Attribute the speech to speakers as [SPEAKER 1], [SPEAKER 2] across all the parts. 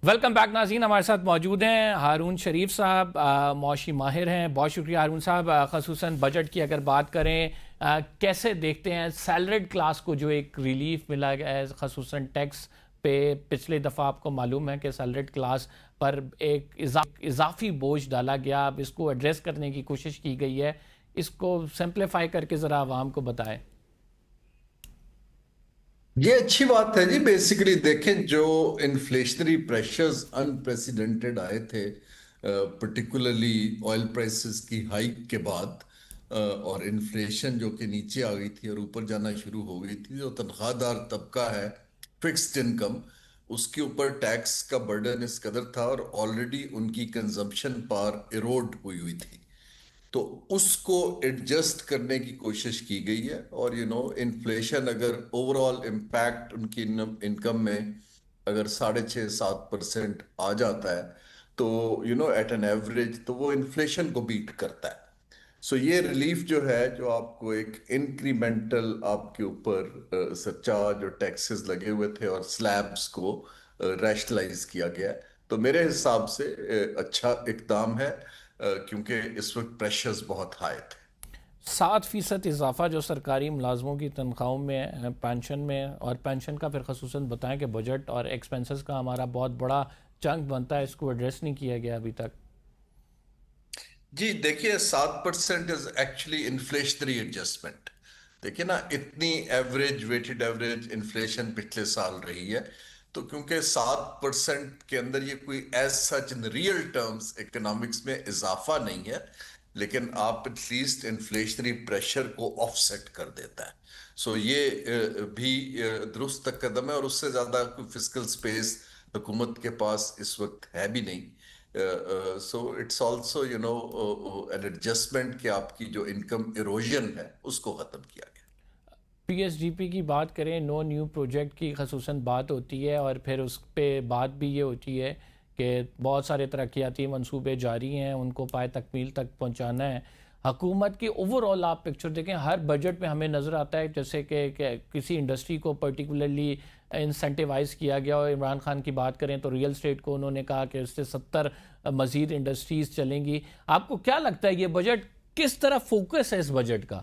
[SPEAKER 1] Welcome back ناظرین، ہمارے ساتھ موجود ہیں ہارون شریف صاحب، معاشی ماہر ہیں. بہت شکریہ ہارون صاحب. خصوصاً بجٹ کی اگر بات کریں، کیسے دیکھتے ہیں سیلریڈ کلاس کو جو ایک ریلیف ملا ہے خصوصاً ٹیکس پہ؟ پچھلے دفعہ آپ کو معلوم ہے کہ سیلریڈ کلاس پر ایک اضافی بوجھ ڈالا گیا. اب اس کو ایڈریس کرنے کی کوشش کی گئی ہے. اس کو سمپلیفائی کر کے ذرا عوام کو بتائیں.
[SPEAKER 2] یہ اچھی بات ہے جی. بیسیکلی دیکھیں، جو انفلیشنری پریشرز انپریسیڈنٹڈ آئے تھے، پرٹیکولرلی آئل پرائسز کی ہائیک کے بعد، اور انفلیشن جو کہ نیچے آ گئی تھی اور اوپر جانا شروع ہو گئی تھی، جو تنخواہ دار طبقہ ہے، فکسڈ انکم، اس کے اوپر ٹیکس کا برڈن اس قدر تھا، اور آلریڈی ان کی کنزمپشن پار ایروڈ ہوئی تھی. تو اس کو ایڈجسٹ کرنے کی کوشش کی گئی ہے. اور انفلیشن اگر اوور آل امپیکٹ ان کی انکم میں اگر 6.5-7% آ جاتا ہے تو ایٹ این ایوریج تو وہ انفلیشن کو بیٹ کرتا ہے. سو یہ ریلیف جو ہے، جو آپ کو ایک انکریمنٹل آپ کے اوپر سرچارج اور ٹیکسز لگے ہوئے تھے اور سلیبس کو ریشنلائز کیا گیا ہے، تو میرے حساب سے اچھا اقدام ہے، کیونکہ اس وقت پریشرز بہت ہائی تھے.
[SPEAKER 1] 7% اضافہ جو سرکاری ملازموں کی تنخواہوں میں پینشن میں، اور پینشن کا پھر خصوصاً بتائیں کہ بجٹ اور ایکسپنسز کا ہمارا بہت بڑا چنک بنتا ہے، اس کو ایڈریس نہیں کیا گیا ابھی تک.
[SPEAKER 2] جی دیکھیے، 7% از ایکچولی انفلیشنری ایڈجسٹمنٹ. دیکھیے نا، اتنی ایوریج ویٹڈ ایوریج انفلیشن پچھلے سال رہی ہے، تو کیونکہ 7% کے اندر یہ کوئی as such in real terms economics میں اضافہ نہیں ہے، لیکن آپ ایٹ لیسٹ انفلیشنری پریشر کو آف سیٹ کر دیتا ہے. سو یہ بھی درست قدم ہے، اور اس سے زیادہ کوئی فسکل سپیس حکومت کے پاس اس وقت ہے بھی نہیں. So it's also an adjustment کہ آپ کی جو انکم ایروژن ہے اس کو ختم کیا گیا.
[SPEAKER 1] پی ایس ڈی پی کی بات کریں، نو نیو پروجیکٹ کی خصوصاً بات ہوتی ہے، اور پھر اس پہ بات بھی یہ ہوتی ہے کہ بہت سارے ترقیاتی منصوبے جاری ہیں، ان کو پائے تکمیل تک پہنچانا ہے. حکومت کی اوور آل آپ پکچر دیکھیں، ہر بجٹ میں ہمیں نظر آتا ہے جیسے کہ کسی انڈسٹری کو پرٹیکولرلی انسینٹیوائز کیا گیا. اور عمران خان کی بات کریں تو ریئل اسٹیٹ کو انہوں نے کہا کہ اس سے 70 مزید انڈسٹریز چلیں گی. آپ کو کیا لگتا ہے یہ بجٹ کس طرح فوکس ہے اس بجٹ کا؟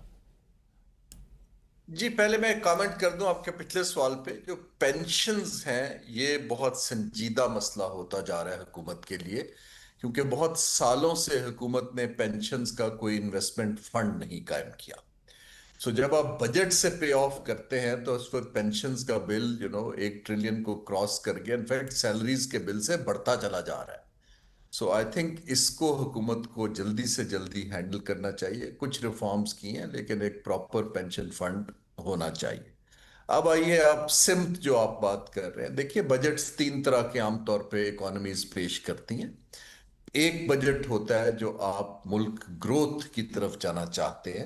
[SPEAKER 2] جی پہلے میں ایک کامنٹ کر دوں آپ کے پچھلے سوال پہ. جو پینشنز ہیں یہ بہت سنجیدہ مسئلہ ہوتا جا رہا ہے حکومت کے لیے، کیونکہ بہت سالوں سے حکومت نے پینشنز کا کوئی انویسٹمنٹ فنڈ نہیں قائم کیا. سو جب آپ بجٹ سے پے آف کرتے ہیں تو اس وقت پینشنز کا بل 1 ٹریلین کو کراس کر گیا. انفیکٹ سیلریز کے بل سے بڑھتا چلا جا رہا ہے. سو آئی تھنک اس کو حکومت کو جلدی سے جلدی ہینڈل کرنا چاہیے. کچھ ریفارمز کی ہیں، لیکن ایک پراپر پینشن فنڈ ہونا چاہیے. اب آئیے، آپ سمت جو آپ بات کر رہے ہیں، دیکھیے بجٹس 3 طرح کے عام طور پہ اکانومیز پیش کرتی ہیں. ایک بجٹ ہوتا ہے جو آپ ملک گروتھ کی طرف جانا چاہتے ہیں،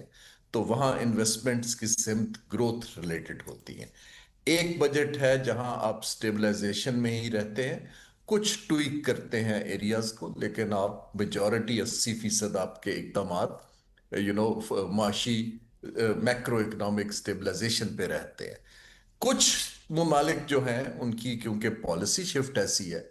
[SPEAKER 2] تو وہاں انویسٹمنٹس کی سمت گروتھ ریلیٹڈ ہوتی ہیں. ایک بجٹ ہے جہاں آپ سٹیبلائزیشن میں ہی رہتے ہیں، کچھ ٹویک کرتے ہیں ایریاز کو، لیکن آپ میجورٹی 80% آپ کے اقدامات معاشی میکرو اکنامک سٹیبلائزیشن پہ رہتے ہیں. کچھ ممالک جو ہیں ان کی کیونکہ پالیسی شفٹ ایسی ہے،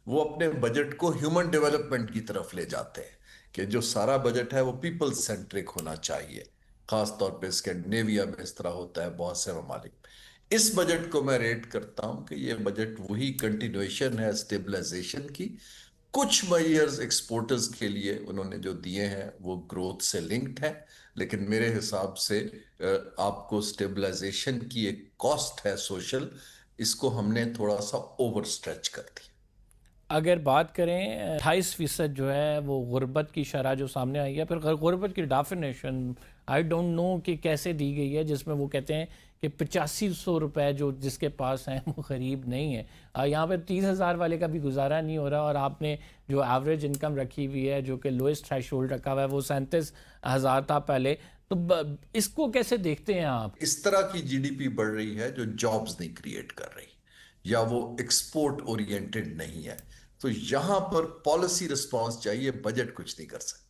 [SPEAKER 2] وہ اپنے بجٹ کو ہیومن ڈیولپمنٹ کی طرف لے جاتے ہیں کہ جو سارا بجٹ ہے وہ پیپل سینٹرک ہونا چاہیے. خاص طور پہ اسکینڈینیویا میں اس طرح ہوتا ہے، بہت سے ممالک میں. اس بجٹ کو میں ریٹ کرتا ہوں کہ یہ بجٹ وہی کنٹینویشن ہے اسٹیبلائزیشن کی. کچھ میئرز ایکسپورٹرز کے لیے انہوں نے جو دیے ہیں وہ گروتھ سے لنکڈ ہیں، لیکن میرے حساب سے آپ کو اسٹیبلائزیشن کی ایک کاسٹ ہے سوشل، اس کو ہم نے تھوڑا سا اوور سٹریچ کر دی.
[SPEAKER 1] اگر بات کریں 28% جو ہے وہ غربت کی شرح جو سامنے آئی ہے، پھر غربت کی ڈیفینیشن آئی ڈونٹ نو کہ کیسے دی گئی ہے، جس میں وہ کہتے ہیں کہ 8500 روپے جو جس کے پاس ہیں وہ غریب نہیں ہے. یہاں پہ 30,000 والے کا بھی گزارا نہیں ہو رہا، اور آپ نے جو ایوریج انکم رکھی ہوئی ہے جو کہ لوئسٹ تھریش ہولڈ رکھا ہوا ہے وہ 37,000 تھا پہلے. تو اس کو کیسے دیکھتے ہیں آپ؟
[SPEAKER 2] اس طرح کی جی ڈی پی بڑھ رہی ہے جو جابز نہیں کریٹ کر رہی، یا وہ ایکسپورٹ اورینٹڈ نہیں ہے، تو یہاں پر پالیسی رسپانس چاہیے، بجٹ کچھ نہیں کر سکتا.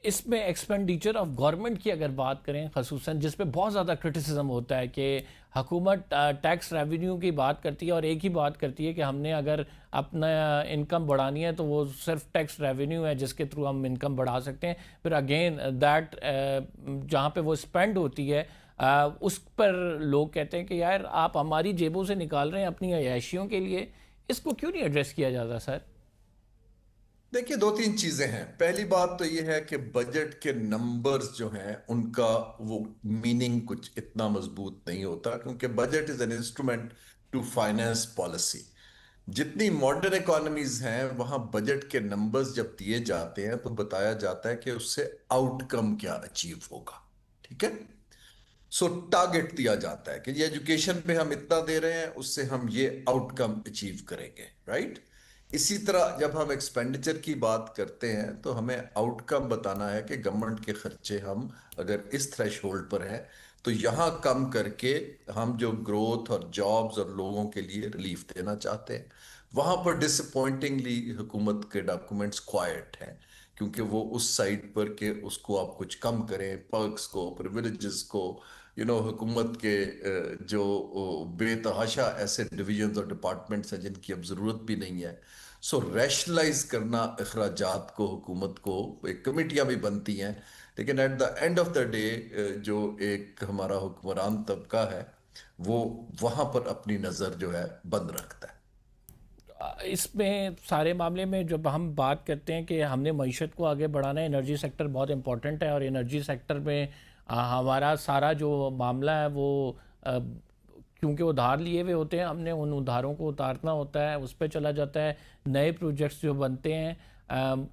[SPEAKER 1] اس میں ایکسپینڈیچر آف گورنمنٹ کی اگر بات کریں خصوصاً، جس پہ بہت زیادہ کرٹیسزم ہوتا ہے کہ حکومت ٹیکس ریونیو کی بات کرتی ہے اور ایک ہی بات کرتی ہے کہ ہم نے اگر اپنا انکم بڑھانی ہے تو وہ صرف ٹیکس ریونیو ہے جس کے تھرو ہم انکم بڑھا سکتے ہیں. پھر اگین دیٹ جہاں پہ وہ اسپینڈ ہوتی ہے اس پر لوگ کہتے ہیں کہ یار آپ ہماری جیبوں سے نکال رہے ہیں اپنی عیاشیوں کے لیے, اس کو کیوں نہیں ایڈریس کیا جاتا سر؟
[SPEAKER 2] دیکھیے دو تین چیزیں ہیں. پہلی بات تو یہ ہے کہ بجٹ کے نمبرز جو ہیں ان کا وہ میننگ کچھ اتنا مضبوط نہیں ہوتا, کیونکہ budget is an instrument to finance policy. جتنی ماڈرن اکانومیز ہیں وہاں بجٹ کے نمبرز جب دیے جاتے ہیں تو بتایا جاتا ہے کہ اس سے آؤٹ کم کیا اچیو ہوگا. ٹھیک ہے, سو ٹارگٹ دیا جاتا ہے کہ یہ ایجوکیشن پہ ہم اتنا دے رہے ہیں, اس سے ہم یہ آؤٹ کم اچیو کریں گے, رائٹ. اسی طرح جب ہم ایکسپینڈیچر کی بات کرتے ہیں تو ہمیں آؤٹ کم بتانا ہے کہ گورنمنٹ کے خرچے ہم اگر اس تھریش ہولڈ پر ہیں تو یہاں کم کر کے ہم جو گروتھ اور جابز اور لوگوں کے لیے ریلیف دینا چاہتے ہیں. وہاں پر ڈس اپوائنٹنگلی حکومت کے ڈاکومنٹس کوائٹ ہیں, کیونکہ وہ اس سائٹ پر کہ اس کو آپ کچھ کم کریں, پرکس کو, پریویلیجز کو, حکومت کے جو بے تحاشا ایسے ڈویژنز اور ڈپارٹمنٹس ہیں جن کی اب ضرورت بھی نہیں ہے. سو ریشنلائز کرنا اخراجات کو حکومت کو, ایک کمیٹیاں بھی بنتی ہیں, لیکن at the end of the day جو ایک ہمارا حکمران طبقہ ہے وہ وہاں پر اپنی نظر جو ہے بند رکھتا ہے.
[SPEAKER 1] اس میں سارے معاملے میں جب ہم بات کرتے ہیں کہ ہم نے معیشت کو آگے بڑھانا ہے, انرجی سیکٹر بہت امپورٹنٹ ہے, اور انرجی سیکٹر میں ہمارا سارا جو معاملہ ہے وہ کیونکہ ادھار لیے ہوئے ہوتے ہیں, ہم نے ان ادھاروں کو اتارنا ہوتا ہے, اس پہ چلا جاتا ہے. نئے پروجیکٹس جو بنتے ہیں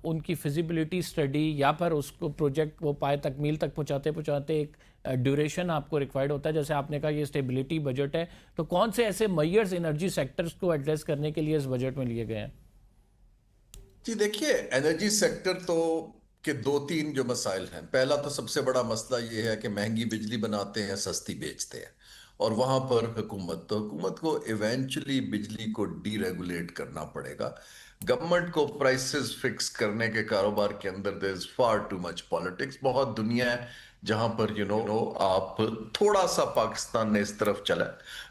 [SPEAKER 1] ان کی فیزیبلٹی سٹڈی یا پھر اس کو پروجیکٹ وہ پائے تکمیل تک پہنچاتے ایک ڈیوریشن آپ کو ریکوائرڈ ہوتا ہے. جیسے آپ نے کہا یہ اسٹیبلٹی بجٹ ہے, تو کون سے ایسے میئرز انرجی سیکٹرز کو ایڈریس کرنے کے لیے اس بجٹ میں لیے گئے ہیں؟
[SPEAKER 2] جی دیکھیے, انرجی سیکٹر تو کے دو تین جو مسائل ہیں. پہلا تو سب سے بڑا مسئلہ یہ ہے کہ مہنگی بجلی بناتے ہیں, سستی بیچتے ہیں, اور وہاں پر حکومت کو ایونچولی بجلی کو ڈی ریگولیٹ کرنا پڑے گا. گورنمنٹ کو پرائسز فکس کرنے کے کاروبار کے اندر there is far too much politics. بہت دنیا ہے جہاں پر آپ تھوڑا سا پاکستان نے اس طرف چلا,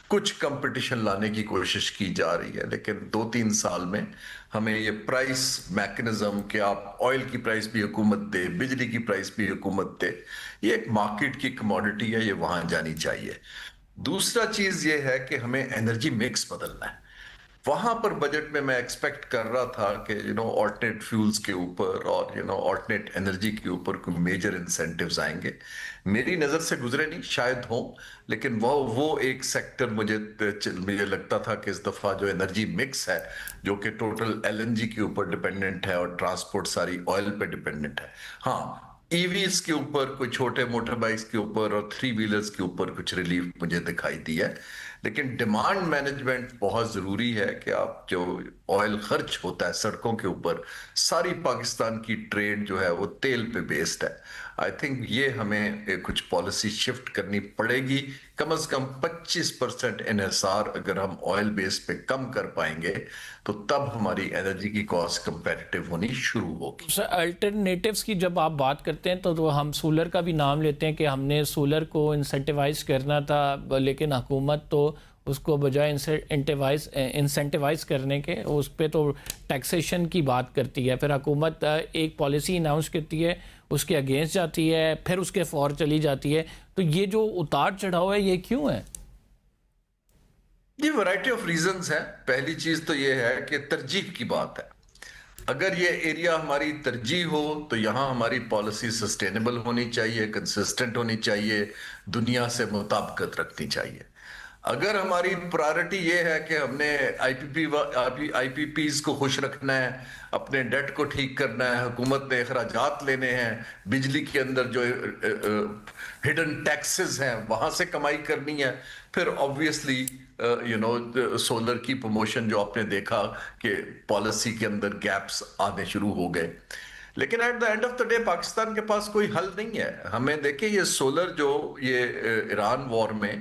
[SPEAKER 2] کچھ کمپٹیشن لانے کی کوشش کی جا رہی ہے, لیکن 2-3 سال میں ہمیں یہ پرائس میکنزم کہ آپ آئل کی پرائس بھی حکومت دے, بجلی کی پرائس بھی حکومت دے, یہ ایک مارکیٹ کی کموڈٹی ہے, یہ وہاں جانی چاہیے. دوسرا چیز یہ ہے کہ ہمیں انرجی مکس بدلنا ہے. وہاں پر بجٹ میں ایکسپیکٹ کر رہا تھا کہ آلٹرنیٹ فیولز کے اوپر اور آلٹرنیٹ انرجی کے اوپر کوئی میجر انسینٹیوز آئیں گے. میری نظر سے گزرے نہیں, شاید ہوں, لیکن وہ ایک سیکٹر مجھے لگتا تھا کہ اس دفعہ جو انرجی مکس ہے جو کہ ٹوٹل ایل این جی کے اوپر ڈیپینڈنٹ ہے اور ٹرانسپورٹ ساری آئل پہ ڈیپینڈنٹ ہے. ہاں, ای ویز کے اوپر, کوئی چھوٹے موٹر بائکس کے اوپر اور 3 ویلرز کے اوپر کچھ ریلیف مجھے دکھائی دی ہے. لیکن ڈیمانڈ مینجمنٹ بہت ضروری ہے کہ آپ جو آئل خرچ ہوتا ہے سڑکوں کے اوپر, ساری پاکستان کی ٹریڈ جو ہے وہ تیل پہ بیسڈ ہے. آئی تھنک یہ ہمیں کچھ پالیسی شفٹ کرنی پڑے گی. کم از کم 25% انحصار اگر ہم آئل بیس پہ کم کر پائیں گے تو تب ہماری انرجی کی کاسٹ کمپیٹیٹیو ہونی شروع ہوگی.
[SPEAKER 1] سر الٹرنیٹیوز کی جب آپ بات کرتے ہیں تو ہم سولر کا بھی نام لیتے ہیں کہ ہم نے سولر کو انسینٹیوائز کرنا تھا, لیکن حکومت تو اس کو بجائے انسینٹیوائز کرنے کے اس پہ تو ٹیکسیشن کی بات کرتی ہے. پھر حکومت ایک پالیسی اناؤنس کرتی ہے, اس کے اگینسٹ جاتی ہے, پھر اس کے فور چلی جاتی ہے. تو یہ جو اتار چڑھاؤ ہے یہ کیوں ہے؟
[SPEAKER 2] یہ ورائٹی آف ریزنز ہیں. پہلی چیز تو یہ ہے کہ ترجیح کی بات ہے. اگر یہ ایریا ہماری ترجیح ہو تو یہاں ہماری پالیسی سسٹینیبل ہونی چاہیے, کنسسٹنٹ ہونی چاہیے, دنیا سے مطابقت رکھنی چاہیے. اگر ہماری پرائرٹی یہ ہے کہ ہم نے آئی پی پیز کو خوش رکھنا ہے, اپنے ڈیٹ کو ٹھیک کرنا ہے, حکومت نے اخراجات لینے ہیں, بجلی کے اندر جو ہڈن ٹیکسز ہیں وہاں سے کمائی کرنی ہے, پھر obviously سولر کی پروموشن جو آپ نے دیکھا کہ پالیسی کے اندر گیپس آنے شروع ہو گئے. لیکن at the end of the day Pakistan کے پاس کوئی حل نہیں ہے. ہمیں دیکھیں یہ سولر جو یہ ایران وار میں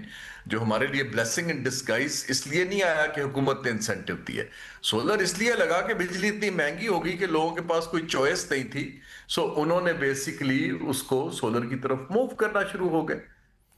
[SPEAKER 2] جو ہمارے لیے بلیسنگ ان ڈسگائز اس لیے نہیں آیا کہ حکومت نے انسینٹیو دی ہے. سولر اس لیے لگا کہ بجلی اتنی مہنگی ہوگی کہ لوگوں کے پاس کوئی چوائس نہیں تھی, سو انہوں نے بیسیکلی اس کو سولر کی طرف موو کرنا شروع ہو گئے.